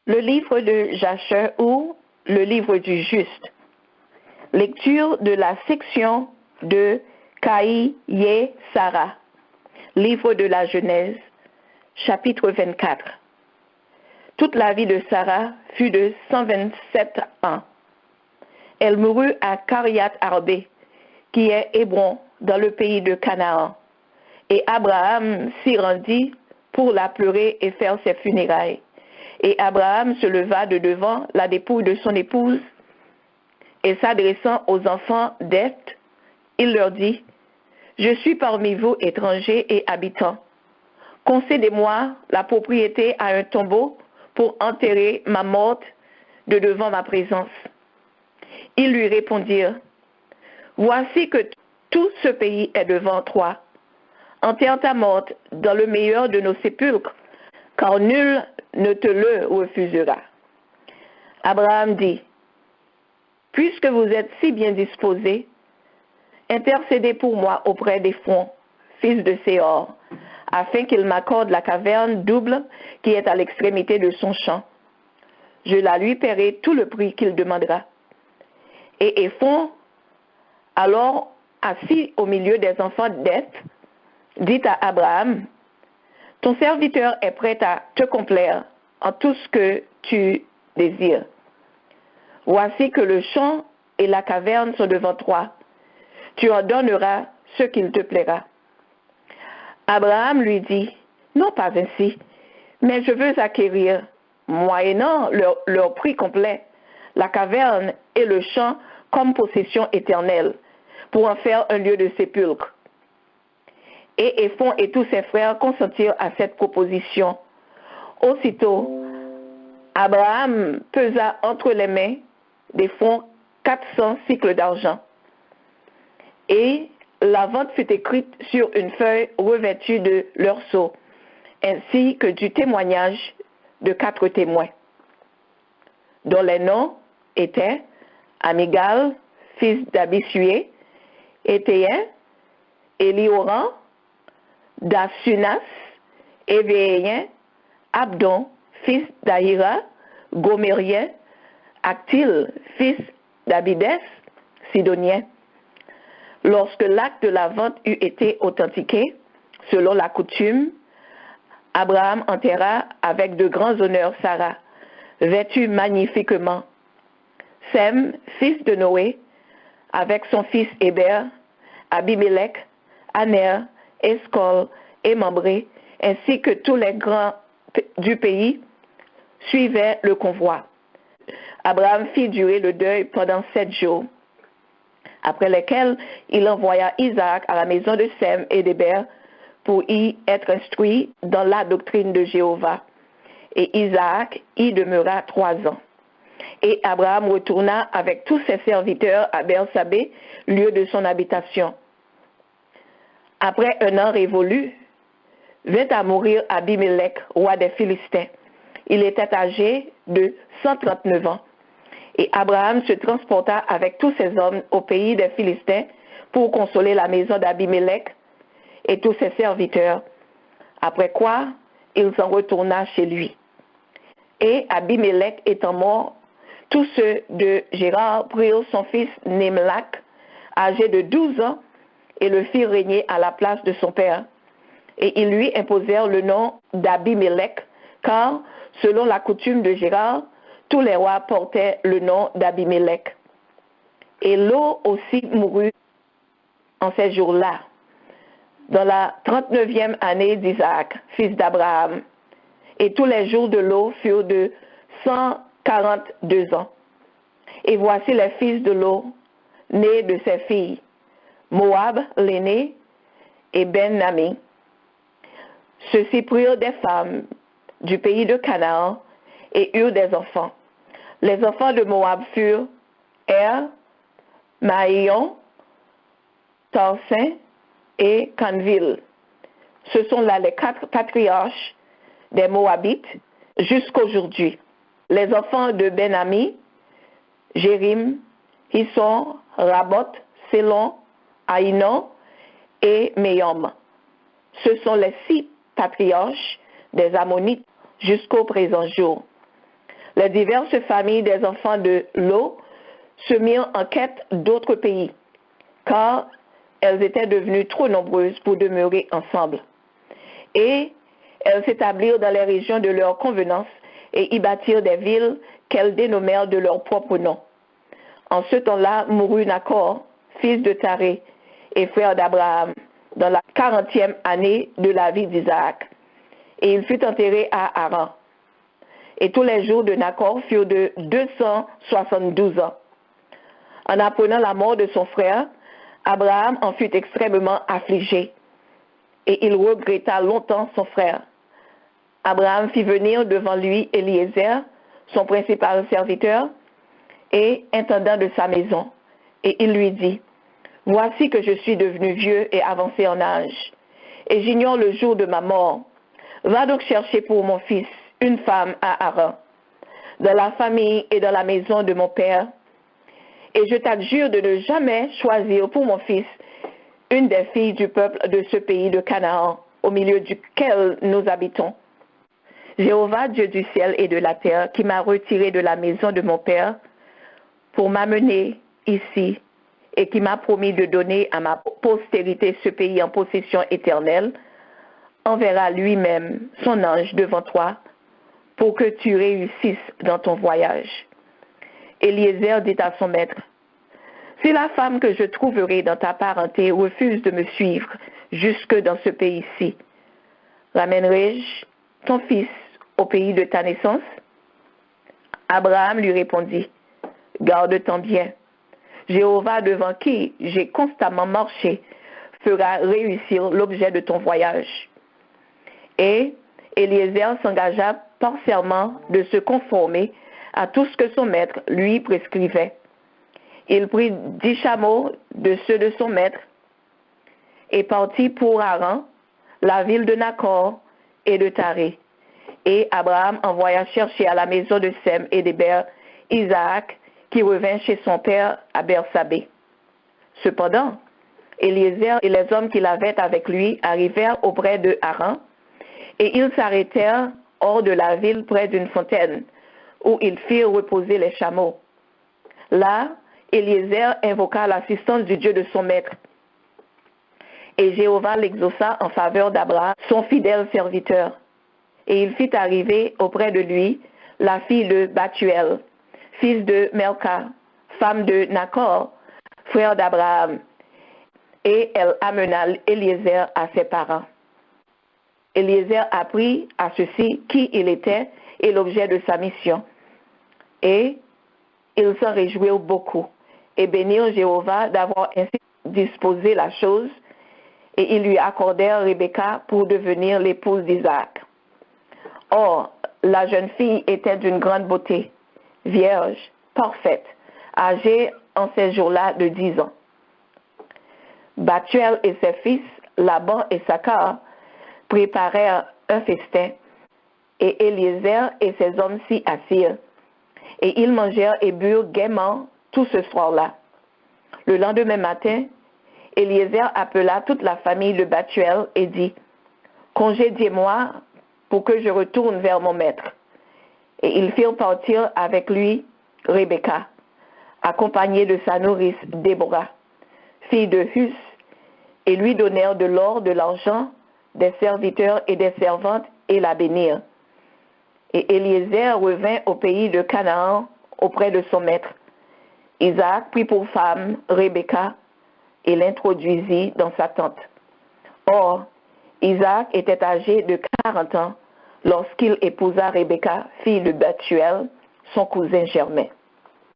Le livre de Jasher ou le livre du juste. Lecture de la section de Kaïye Sarah. Livre de la Genèse, chapitre 24. Toute la vie de Sarah fut de 127 ans. Elle mourut à Kariat Arbé, qui est Hébron, dans le pays de Canaan. Et Abraham s'y rendit pour la pleurer et faire ses funérailles. Et Abraham se leva de devant la dépouille de son épouse, et s'adressant aux enfants d'Heth, il leur dit, « Je suis parmi vous étrangers et habitants. Concédez-moi la propriété à un tombeau pour enterrer ma morte de devant ma présence. » Ils lui répondirent, « Voici que tout ce pays est devant toi. Enterre ta morte dans le meilleur de nos sépulcres, car nul ne te le refusera. » Abraham dit, « Puisque vous êtes si bien disposés, intercédez pour moi auprès d'Éphron, fils de Séor, afin qu'il m'accorde la caverne double qui est à l'extrémité de son champ. Je la lui paierai tout le prix qu'il demandera. » Et Éphron, alors assis au milieu des enfants d'Heth, dit à Abraham, « Ton serviteur est prêt à te complaire en tout ce que tu désires. Voici que le champ et la caverne sont devant toi. Tu en donneras ce qu'il te plaira. » Abraham lui dit, « Non, pas ainsi, mais je veux acquérir, moyennant leur prix complet, la caverne et le champ comme possession éternelle, pour en faire un lieu de sépulcre. » Et Éphron et tous ses frères consentirent à cette proposition. Aussitôt, Abraham pesa entre les mains d'Éphron 400 cycles d'argent. Et la vente fut écrite sur une feuille revêtue de leur sceau, ainsi que du témoignage de 4 témoins, dont les noms étaient Amigal, fils d'Abisué, Éthéen, Élioran, d'Asunas, Évéien, Abdon, fils d'Ahira, Gomérien, Actil, fils d'Abidès, Sidonien. Lorsque l'acte de la vente eut été authentiqué, selon la coutume, Abraham enterra avec de grands honneurs Sarah, vêtue magnifiquement. Sem, fils de Noé, avec son fils Héber, Abimelech, Aner, Escol et Mambré, ainsi que tous les grands du pays, suivaient le convoi. Abraham fit durer le deuil pendant 7 jours, après lesquels il envoya Isaac à la maison de Sem et d'Héber pour y être instruit dans la doctrine de Jéhovah. Et Isaac y demeura 3 ans. Et Abraham retourna avec tous ses serviteurs à Bersabée, lieu de son habitation. Après 1 an révolu, vint à mourir Abimelech, roi des Philistins. Il était âgé de 139 ans. Et Abraham se transporta avec tous ses hommes au pays des Philistins pour consoler la maison d'Abimelech et tous ses serviteurs. Après quoi, il s'en retourna chez lui. Et Abimelech étant mort, tous ceux de Gérard prirent son fils Némlak, âgé de 12 ans, et le firent régner à la place de son père. Et ils lui imposèrent le nom d'Abimelech, car, selon la coutume de Gérard, tous les rois portaient le nom d'Abimelech. Et Lot aussi mourut en ces jours-là, dans la 39e année d'Isaac, fils d'Abraham. Et tous les jours de Lot furent de 142 ans. Et voici les fils de Lot, nés de ses filles, Moab, l'aîné, et Ben-Ami. Ceux-ci prirent des femmes du pays de Canaan et eurent des enfants. Les enfants de Moab furent Er, Maïon, Tarsin et Canville. Ce sont là les 4 patriarches des Moabites jusqu'aujourd'hui. Les enfants de Ben-Ami, Jérim, Hisson, Rabot, Sélon, Aïnon et Méyom. Ce sont les 6 patriarches des Ammonites jusqu'au présent jour. Les diverses familles des enfants de Lot se mirent en quête d'autres pays, car elles étaient devenues trop nombreuses pour demeurer ensemble. Et elles s'établirent dans les régions de leur convenance et y bâtirent des villes qu'elles dénommèrent de leur propre nom. En ce temps-là mourut Nacor, fils de Taré et frère d'Abraham, dans la 40e année de la vie d'Isaac. Et il fut enterré à Haran. Et tous les jours de Nacor furent de 272 ans. En apprenant la mort de son frère, Abraham en fut extrêmement affligé. Et il regretta longtemps son frère. Abraham fit venir devant lui Eliezer, son principal serviteur, et intendant de sa maison. Et il lui dit, « Voici que je suis devenu vieux et avancé en âge, et j'ignore le jour de ma mort. Va donc chercher pour mon fils une femme à Haran, dans la famille et dans la maison de mon père, et je t'adjure de ne jamais choisir pour mon fils une des filles du peuple de ce pays de Canaan, au milieu duquel nous habitons. Jéhovah, Dieu du ciel et de la terre, qui m'a retiré de la maison de mon père pour m'amener ici et qui m'a promis de donner à ma postérité ce pays en possession éternelle, enverra lui-même son ange devant toi pour que tu réussisses dans ton voyage. » Eliezer dit à son maître, « Si la femme que je trouverai dans ta parenté refuse de me suivre jusque dans ce pays-ci, ramènerai-je ton fils au pays de ta naissance? » Abraham lui répondit, « Garde-t'en bien. Jéhovah devant qui j'ai constamment marché fera réussir l'objet de ton voyage. » Et Eliezer s'engagea par serment de se conformer à tout ce que son maître lui prescrivait. Il prit 10 chameaux de ceux de son maître et partit pour Haran, la ville de Nacor et de Taré. Et Abraham envoya chercher à la maison de Sem et d'Héber Isaac, qui revint chez son père à Bersabée. Cependant, Eliezer et les hommes qu'il avait avec lui arrivèrent auprès de Haran, et ils s'arrêtèrent hors de la ville près d'une fontaine, où ils firent reposer les chameaux. Là, Eliezer invoqua l'assistance du Dieu de son maître. Et Jéhovah l'exauça en faveur d'Abraham, son fidèle serviteur. Et il fit arriver auprès de lui la fille de Bathuel, fils de Melka, femme de Nacor, frère d'Abraham. Et elle amena Eliezer à ses parents. Eliezer apprit à ceux-ci qui il était et l'objet de sa mission. Et ils s'en réjouirent beaucoup et bénirent Jéhovah d'avoir ainsi disposé la chose, et ils lui accordèrent Rebecca pour devenir l'épouse d'Isaac. Or, la jeune fille était d'une grande beauté, vierge, parfaite, âgée en ces jours-là de 10 ans. Bathuel et ses fils, Laban et Sakar, préparèrent un festin, et Eliezer et ses hommes s'y assirent. Et ils mangèrent et burent gaiement tout ce soir-là. Le lendemain matin, Eliezer appela toute la famille de Bathuel et dit, « Congédiez-moi pour que je retourne vers mon maître. » Et ils firent partir avec lui Rebecca, accompagnée de sa nourrice Déborah, fille de Hus, et lui donnèrent de l'or, de l'argent, des serviteurs et des servantes, et la bénirent. Et Eliezer revint au pays de Canaan auprès de son maître. Isaac prit pour femme Rebecca et l'introduisit dans sa tente. Or, Isaac était âgé de 40 ans lorsqu'il épousa Rebecca, fille de Bethuel, son cousin germain.